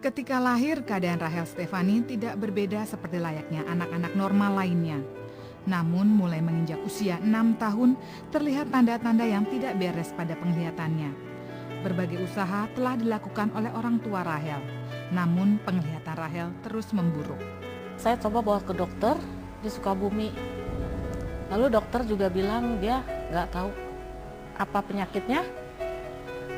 Ketika lahir, keadaan Rahel Stefani tidak berbeda seperti layaknya anak-anak normal lainnya. Namun mulai menginjak usia 6 tahun, terlihat tanda-tanda yang tidak beres pada penglihatannya. Berbagai usaha telah dilakukan oleh orang tua Rahel, namun penglihatan Rahel terus memburuk. Saya coba bawa ke dokter di Sukabumi. Lalu dokter juga bilang dia nggak tahu apa penyakitnya,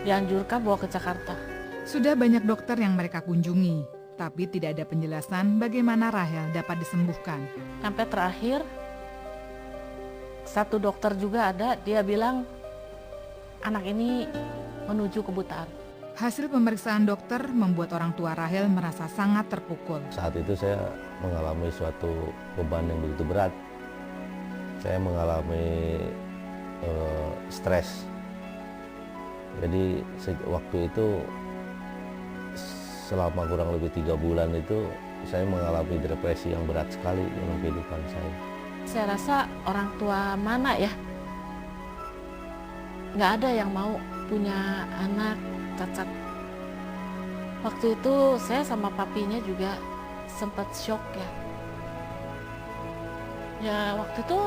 dianjurkan bawa ke Jakarta. Sudah banyak dokter yang mereka kunjungi, tapi tidak ada penjelasan bagaimana Rahel dapat disembuhkan. Sampai terakhir, satu dokter juga ada, dia bilang anak ini menuju kebutaan. Hasil pemeriksaan dokter membuat orang tua Rahel merasa sangat terpukul. Saat itu saya mengalami suatu beban yang begitu berat. Saya mengalami stres. Jadi waktu itu selama kurang lebih 3 bulan itu saya mengalami depresi yang berat sekali dalam kehidupan saya. Saya rasa orang tua mana ya, nggak ada yang mau punya anak cacat. Waktu itu saya sama papinya juga sempat shock ya. Ya waktu itu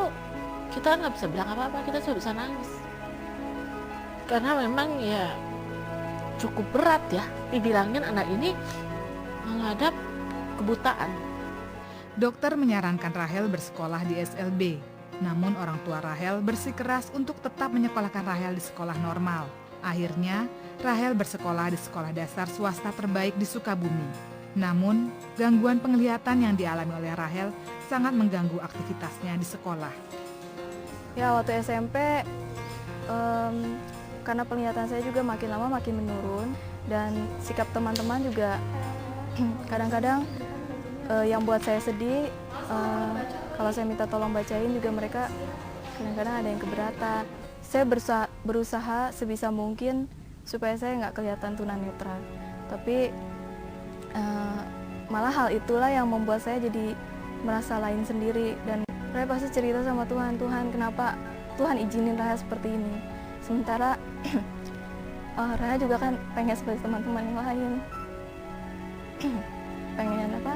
kita nggak bisa bilang apa-apa, kita cuma bisa nangis. Karena memang ya cukup berat ya, dibilangin anak ini menghadap kebutaan. Dokter menyarankan Rahel bersekolah di SLB, namun orang tua Rahel bersikeras untuk tetap menyekolahkan Rahel di sekolah normal. Akhirnya, Rahel bersekolah di sekolah dasar swasta terbaik di Sukabumi. Namun, gangguan penglihatan yang dialami oleh Rahel sangat mengganggu aktivitasnya di sekolah. Ya, waktu SMP, karena penglihatan saya juga makin lama makin menurun, dan sikap teman-teman juga kadang-kadang yang buat saya sedih. Kalau saya minta tolong bacain juga mereka kadang-kadang ada yang keberatan. Saya berusaha sebisa mungkin supaya saya nggak kelihatan tunanetra. Tapi malah hal itulah yang membuat saya jadi merasa lain sendiri. Dan saya pasti cerita sama Tuhan, Tuhan kenapa Tuhan izinin Rahel seperti ini. Sementara Rahel juga kan pengen seperti teman-teman yang lain. Pengen apa?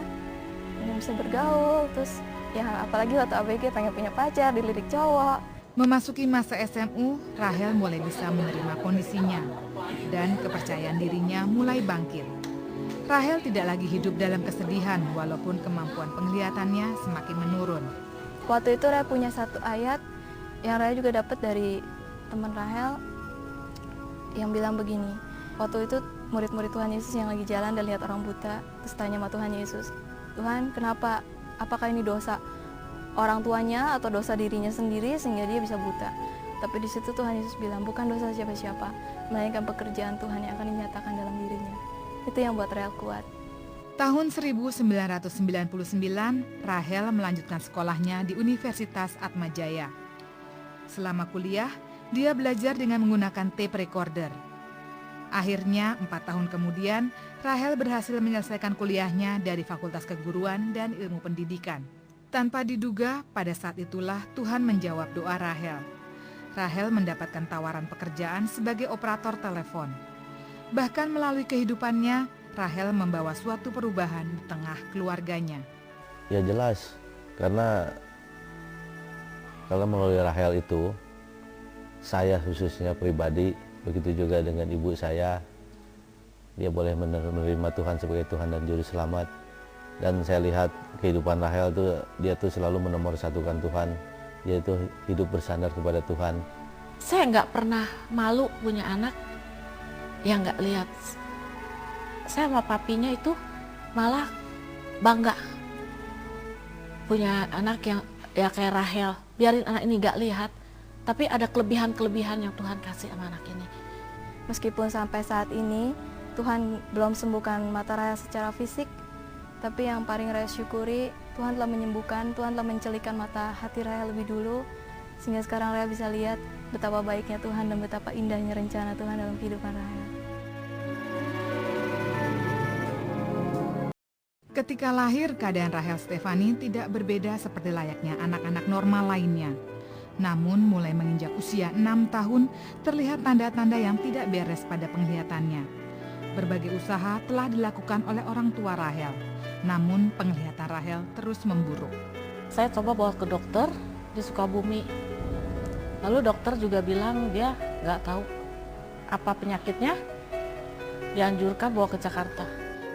Pengen bisa bergaul, terus ya apalagi waktu ABG pengen punya pacar, dilirik cowok. Memasuki masa SMU, Rahel mulai bisa menerima kondisinya dan kepercayaan dirinya mulai bangkit. Rahel tidak lagi hidup dalam kesedihan walaupun kemampuan penglihatannya semakin menurun. Waktu itu Rahel punya satu ayat yang Rahel juga dapat dari teman Rahel yang bilang begini. Waktu itu murid-murid Tuhan Yesus yang lagi jalan dan lihat orang buta, terus tanya sama Tuhan Yesus, Tuhan kenapa? Apakah ini dosa orang tuanya atau dosa dirinya sendiri sehingga dia bisa buta? Tapi di situ Tuhan Yesus bilang bukan dosa siapa-siapa, melainkan pekerjaan Tuhan yang akan dinyatakan dalam dirinya. Itu yang buat Rahel kuat. Tahun 1999, Rahel melanjutkan sekolahnya di Universitas Atmajaya. Selama kuliah, dia belajar dengan menggunakan tape recorder. Akhirnya, 4 tahun kemudian, Rahel berhasil menyelesaikan kuliahnya dari Fakultas Keguruan dan Ilmu Pendidikan. Tanpa diduga, pada saat itulah Tuhan menjawab doa Rahel. Rahel mendapatkan tawaran pekerjaan sebagai operator telepon. Bahkan melalui kehidupannya, Rahel membawa suatu perubahan di tengah keluarganya. Ya jelas, karena kalau melalui Rahel itu, saya khususnya pribadi, begitu juga dengan ibu saya, dia boleh menerima Tuhan sebagai Tuhan dan Juru Selamat. Dan saya lihat kehidupan Rahel itu, dia tuh selalu menomorsatukan Tuhan. Dia itu hidup bersandar kepada Tuhan. Saya nggak pernah malu punya anak yang nggak lihat. Saya sama papinya itu malah bangga punya anak yang ya kayak Rahel. Biarin anak ini nggak lihat, tapi ada kelebihan-kelebihan yang Tuhan kasih sama anak ini. Meskipun sampai saat ini Tuhan belum sembuhkan mata Rahel secara fisik, tapi yang paling Rahel syukuri, Tuhan telah menyembuhkan, Tuhan telah mencelikan mata hati Rahel lebih dulu, sehingga sekarang Rahel bisa lihat betapa baiknya Tuhan dan betapa indahnya rencana Tuhan dalam kehidupan Rahel. Ketika lahir, keadaan Rahel Stefani tidak berbeda seperti layaknya anak-anak normal lainnya. Namun mulai menginjak usia 6 tahun, terlihat tanda-tanda yang tidak beres pada penglihatannya. Berbagai usaha telah dilakukan oleh orang tua Rahel, namun penglihatan Rahel terus memburuk. Saya coba bawa ke dokter di Sukabumi. Lalu dokter juga bilang dia nggak tahu apa penyakitnya, dianjurkan bawa ke Jakarta.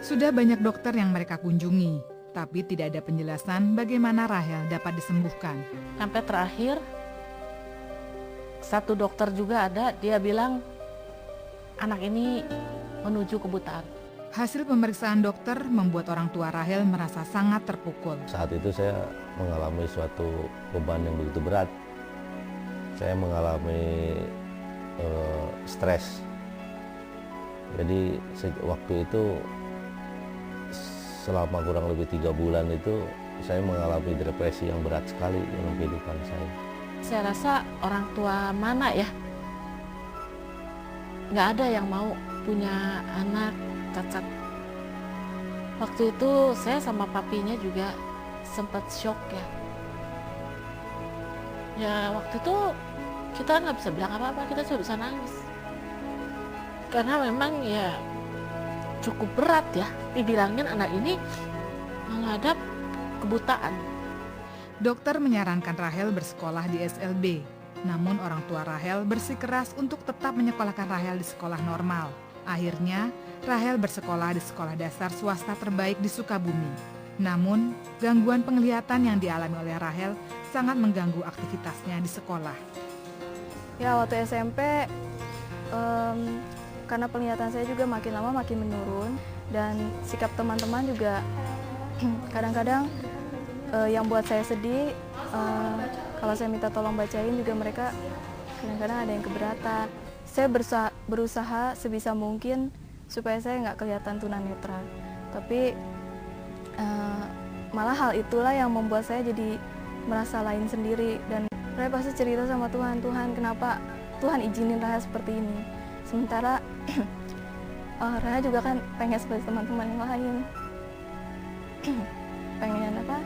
Sudah banyak dokter yang mereka kunjungi, tapi tidak ada penjelasan bagaimana Rahel dapat disembuhkan. Sampai terakhir, satu dokter juga ada, dia bilang anak ini menuju kebutaan. Hasil pemeriksaan dokter membuat orang tua Rahel merasa sangat terpukul. Saat itu saya mengalami suatu beban yang begitu berat. Saya mengalami stres. Jadi waktu itu selama kurang lebih 3 bulan itu saya mengalami depresi yang berat sekali dalam kehidupan saya. Saya rasa orang tua mana ya, nggak ada yang mau punya anak cacat. Waktu itu saya sama papinya juga sempat shock ya. Ya waktu itu kita nggak bisa bilang apa-apa, kita cuma bisa nangis. Karena memang ya cukup berat ya, dibilangin anak ini menghadap kebutaan. Dokter menyarankan Rahel bersekolah di SLB, namun orang tua Rahel bersikeras untuk tetap menyekolahkan Rahel di sekolah normal. Akhirnya, Rahel bersekolah di sekolah dasar swasta terbaik di Sukabumi. Namun, gangguan penglihatan yang dialami oleh Rahel sangat mengganggu aktivitasnya di sekolah. Ya waktu SMP, karena penglihatan saya juga makin lama makin menurun, dan sikap teman-teman juga kadang-kadang yang buat saya sedih. Kalau saya minta tolong bacain juga mereka kadang-kadang ada yang keberatan. Saya berusaha sebisa mungkin supaya saya nggak kelihatan tunanetra, tapi malah hal itulah yang membuat saya jadi merasa lain sendiri. Dan saya pasti cerita sama Tuhan, Tuhan kenapa Tuhan izinin Rahel seperti ini, sementara Rahel juga kan pengen seperti teman-teman yang lain. Pengen apa?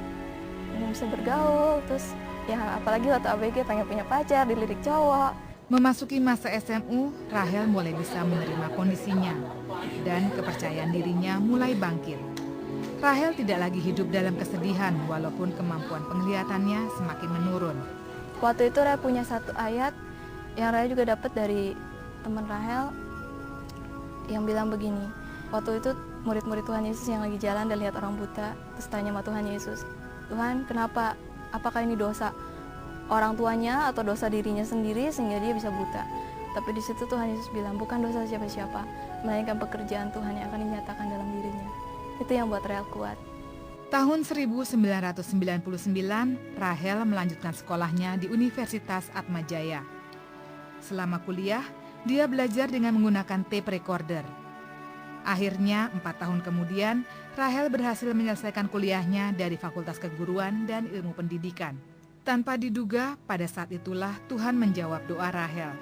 Pengen bisa bergaul, terus ya apalagi waktu ABG pengen punya pacar, dilirik cowok. Memasuki masa SMU, Rahel mulai bisa menerima kondisinya dan kepercayaan dirinya mulai bangkit. Rahel tidak lagi hidup dalam kesedihan walaupun kemampuan penglihatannya semakin menurun. Waktu itu Rahel punya satu ayat yang Rahel juga dapat dari teman Rahel yang bilang begini. Waktu itu murid-murid Tuhan Yesus yang lagi jalan dan lihat orang buta, terus tanya sama Tuhan Yesus, Tuhan kenapa? Apakah ini dosa orang tuanya atau dosa dirinya sendiri sehingga dia bisa buta? Tapi di situ Tuhan Yesus bilang bukan dosa siapa-siapa, melainkan pekerjaan Tuhan yang akan dinyatakan dalam dirinya. Itu yang buat Rahel kuat. Tahun 1999, Rahel melanjutkan sekolahnya di Universitas Atmajaya. Selama kuliah, dia belajar dengan menggunakan tape recorder. Akhirnya, 4 tahun kemudian, Rahel berhasil menyelesaikan kuliahnya dari Fakultas Keguruan dan Ilmu Pendidikan. Tanpa diduga, pada saat itulah Tuhan menjawab doa Rahel.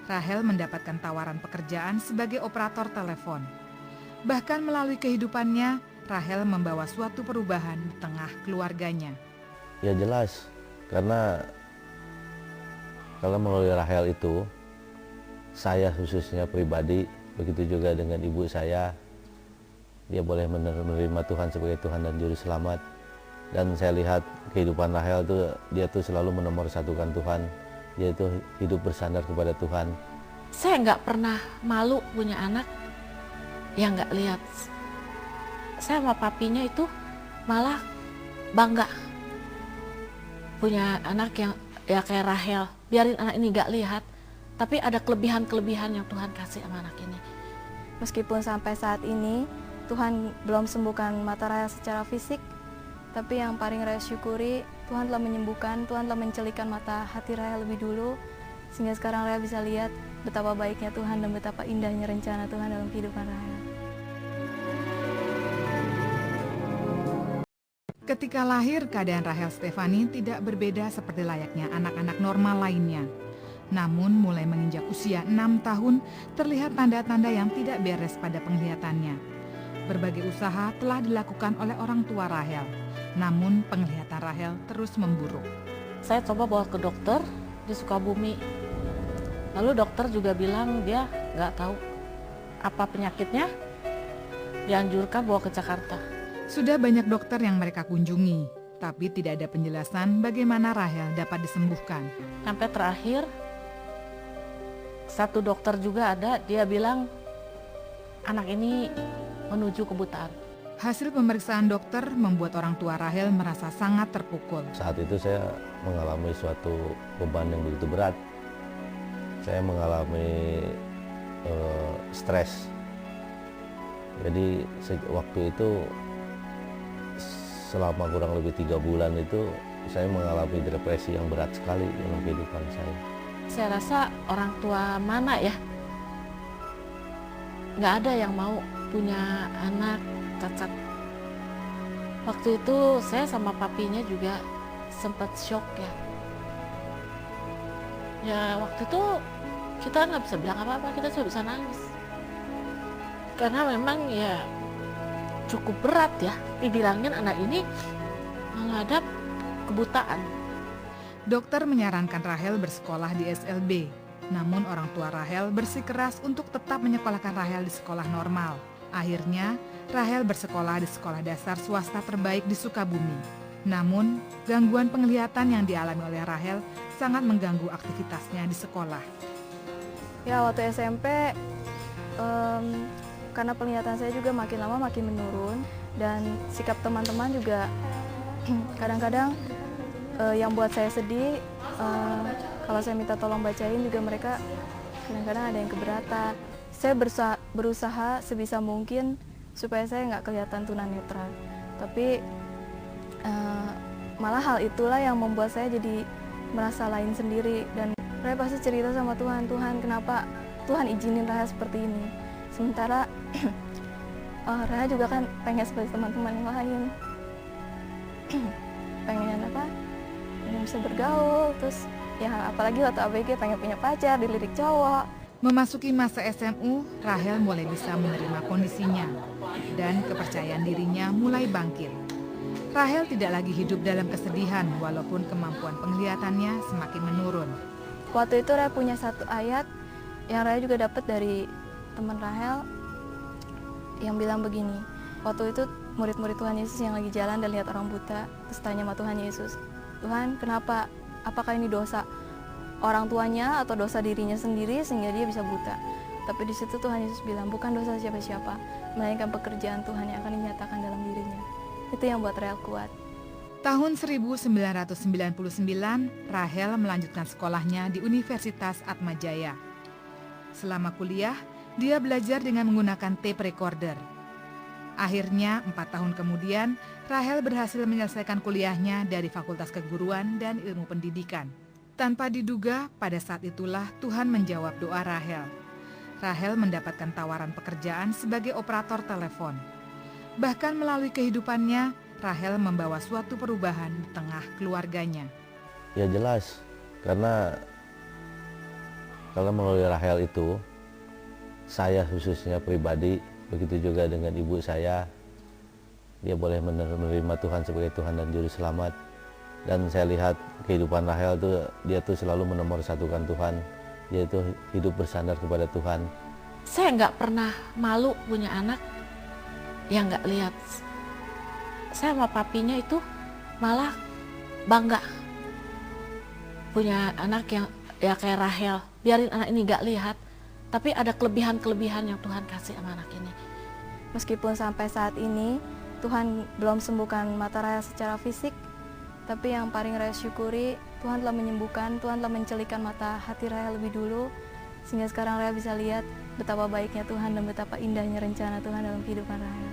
Rahel mendapatkan tawaran pekerjaan sebagai operator telepon. Bahkan melalui kehidupannya, Rahel membawa suatu perubahan di tengah keluarganya. Ya jelas, karena kalau melalui Rahel itu, saya khususnya pribadi, begitu juga dengan ibu saya, dia boleh menerima Tuhan sebagai Tuhan dan Juru Selamat. Dan saya lihat kehidupan Rahel itu, dia tuh selalu menomorsatukan Tuhan. Dia itu hidup bersandar kepada Tuhan. Saya nggak pernah malu punya anak yang nggak lihat. Saya sama papinya itu malah bangga punya anak yang ya kayak Rahel. Biarin anak ini nggak lihat, tapi ada kelebihan-kelebihan yang Tuhan kasih sama anak ini. Meskipun sampai saat ini Tuhan belum sembuhkan mata Rahel secara fisik, tapi yang paling Rahel syukuri, Tuhan telah menyembuhkan, Tuhan telah mencelikan mata hati Rahel lebih dulu, sehingga sekarang Rahel bisa lihat betapa baiknya Tuhan dan betapa indahnya rencana Tuhan dalam kehidupan Rahel. Ketika lahir, keadaan Rahel Stefani tidak berbeda seperti layaknya anak-anak normal lainnya. Namun mulai menginjak usia 6 tahun, terlihat tanda-tanda yang tidak beres pada penglihatannya. Berbagai usaha telah dilakukan oleh orang tua Rahel, namun penglihatan Rahel terus memburuk. Saya coba bawa ke dokter di Sukabumi. Lalu dokter juga bilang dia nggak tahu apa penyakitnya, dianjurkan bawa ke Jakarta. Sudah banyak dokter yang mereka kunjungi, tapi tidak ada penjelasan bagaimana Rahel dapat disembuhkan. Sampai terakhir, satu dokter juga ada, dia bilang anak ini menuju kebutaan. Hasil pemeriksaan dokter membuat orang tua Rahel merasa sangat terpukul. Saat itu saya mengalami suatu beban yang begitu berat. Saya mengalami stres. Jadi waktu itu selama kurang lebih 3 bulan itu saya mengalami depresi yang berat sekali dalam kehidupan saya. Saya rasa orang tua mana ya, nggak ada yang mau punya anak cacat. Waktu itu saya sama papinya juga sempat shock ya. Ya waktu itu kita nggak bisa bilang apa-apa, kita cuma bisa nangis. Karena memang ya cukup berat ya, dibilangin anak ini menghadap kebutaan. Dokter menyarankan Rahel bersekolah di SLB, namun orang tua Rahel bersikeras untuk tetap menyekolahkan Rahel di sekolah normal. Akhirnya, Rahel bersekolah di sekolah dasar swasta terbaik di Sukabumi. Namun, gangguan penglihatan yang dialami oleh Rahel sangat mengganggu aktivitasnya di sekolah. Ya waktu SMP, karena penglihatan saya juga makin lama makin menurun, dan sikap teman-teman juga kadang-kadang yang buat saya sedih, kalau saya minta tolong bacain juga mereka kadang-kadang ada yang keberatan. Saya berusaha sebisa mungkin supaya saya nggak kelihatan tunanetra, tapi malah hal itulah yang membuat saya jadi merasa lain sendiri. Dan saya pasti cerita sama Tuhan, Tuhan kenapa Tuhan izinin Rahel seperti ini, sementara Rahel juga kan pengen seperti teman-teman yang lain. Pengen apa? Pengen bisa bergaul, terus ya apalagi waktu ABG pengen punya pacar, dilirik cowok. Memasuki masa SMU, Rahel mulai bisa menerima kondisinya dan kepercayaan dirinya mulai bangkit. Rahel tidak lagi hidup dalam kesedihan walaupun kemampuan penglihatannya semakin menurun. Waktu itu Rahel punya satu ayat yang Rahel juga dapat dari teman Rahel yang bilang begini. Waktu itu murid-murid Tuhan Yesus yang lagi jalan dan lihat orang buta, terus tanya sama Tuhan Yesus, Tuhan kenapa? Apakah ini dosa orang tuanya atau dosa dirinya sendiri sehingga dia bisa buta? Tapi di situ Tuhan Yesus bilang bukan dosa siapa-siapa, melainkan pekerjaan Tuhan yang akan dinyatakan dalam dirinya. Itu yang buat Rahel kuat. Tahun 1999, Rahel melanjutkan sekolahnya di Universitas Atmajaya. Selama kuliah, dia belajar dengan menggunakan tape recorder. Akhirnya, 4 tahun kemudian, Rahel berhasil menyelesaikan kuliahnya dari Fakultas Keguruan dan Ilmu Pendidikan. Tanpa diduga, pada saat itulah Tuhan menjawab doa Rahel. Rahel mendapatkan tawaran pekerjaan sebagai operator telepon. Bahkan melalui kehidupannya, Rahel membawa suatu perubahan di tengah keluarganya. Ya jelas, karena melalui Rahel itu, saya khususnya pribadi, begitu juga dengan ibu saya, dia boleh menerima Tuhan sebagai Tuhan dan Juru Selamat. Dan saya lihat kehidupan Rahel itu, dia tuh selalu menomorsatukan Tuhan, dia itu hidup bersandar kepada Tuhan. Saya nggak pernah malu punya anak yang nggak lihat. Saya sama papinya itu malah bangga punya anak yang ya kayak Rahel. Biarin anak ini nggak lihat, tapi ada kelebihan-kelebihan yang Tuhan kasih sama anak ini. Meskipun sampai saat ini Tuhan belum sembuhkan mata Rahel secara fisik, tapi yang paling Rahel syukuri, Tuhan telah menyembuhkan, Tuhan telah mencelikan mata hati Rahel lebih dulu, sehingga sekarang Rahel bisa lihat betapa baiknya Tuhan dan betapa indahnya rencana Tuhan dalam kehidupan Rahel.